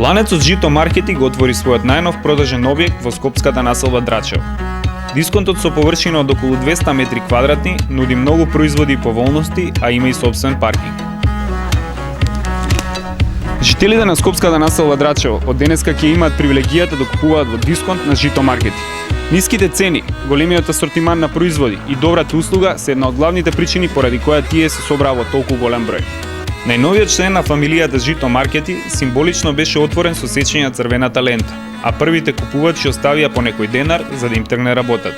Ланецот Жито маркети го отвори својот најнов продажен објект во скопската населба Драчево. Дисконтот со површина од околу 200 метри квадратни нуди многу производи и поволности, а има и сопствен паркинг. Жителите на скопската населба Драчево од денеска ќе имаат привилегијата да купуваат во дисконт на Жито маркети. Ниските цени, големиот асортиман на производи и добрата услуга се една од главните причини поради која тие се собраа во толку голем број. Најновиот член на фамилијата Жито маркети символично беше отворен со сечење на црвената лента, а првите купувачи оставија по некој денар за да им тргне работата.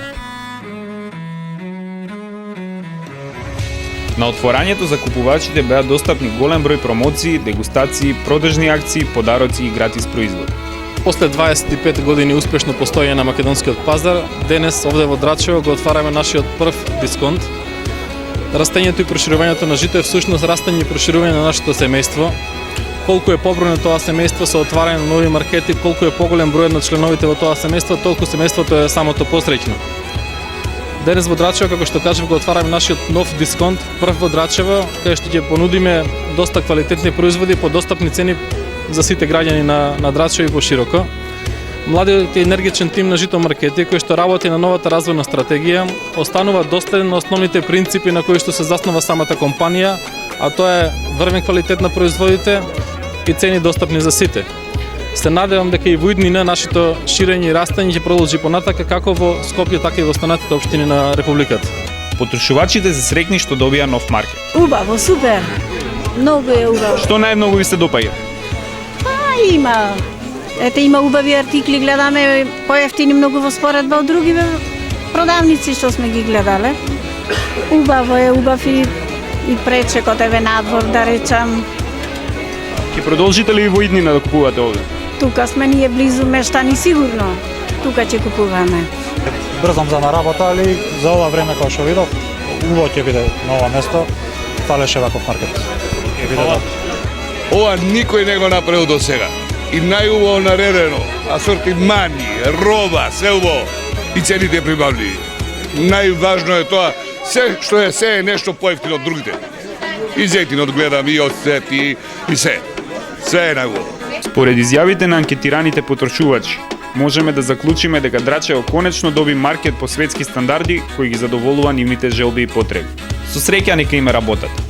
На отворањето за купувачите беа достапни голем број промоции, дегустации, продажни акции, подароци и гратис производи. После 25 години успешно постоење на македонскиот пазар, денес овде во Драчево го отвараме нашиот прв дисконт. Растењето и проширувањето на Жито е всушност растење и проширување на нашето семејство. Колку е побројно тоа семејство со отварање на нови маркети, колку е поголем бројот на членовите во тоа семејство, толку семејството е самото посреќно. Денес во Драчево, како што кажав, го отвараме нашиот нов дисконт, прв во Драчево, кај што ќе понудиме доста квалитетни производи по достапни цени за сите граѓани на Драчево и пошироко. Младиот и енергичен тим на Жито маркети, кој што работи на новата развојна стратегија, останува доследен на основните принципи на кои што се заснова самата компанија, а тоа е врвен квалитет на производите и цени достапни за сите. Се надевам дека и во иднина нашето ширење и растење ќе продолжи понатака како во Скопје, така и во останатите општини на Републиката. Потрошувачите се среќни што добија нов маркет. Убаво, супер. Многу е убаво. Што најмногу ви се допаѓа? Има. Ете, има убави артикли, гледаме поевтини многу во споредба од други продавници што сме ги гледале. Убаво е, убав и пречекот еве надвор, да речам. Ќе продолжите ли во иднина да купувате овде? Тука сме ние близу мештани сигурно. Тука ќе купуваме. Брзам за на работа, али за ова време кога што видов, убаво ќе биде на ова место, фалеше ваков маркет. Ќе биде добро. Ова никој не го направил до сега. И најубаво наредено, асортимани, роба, се убаво и цените прибавливи. Најважно е тоа, се е нешто поевтино од другите. И зетинот гледам, и оцет, и се. Се е најубаво. Според изјавите на анкетираните потрошувачи, можеме да заклучиме дека Драчево конечно доби маркет по светски стандарди кои ги задоволува нивните желби и потреби. Со среќа нека им работат.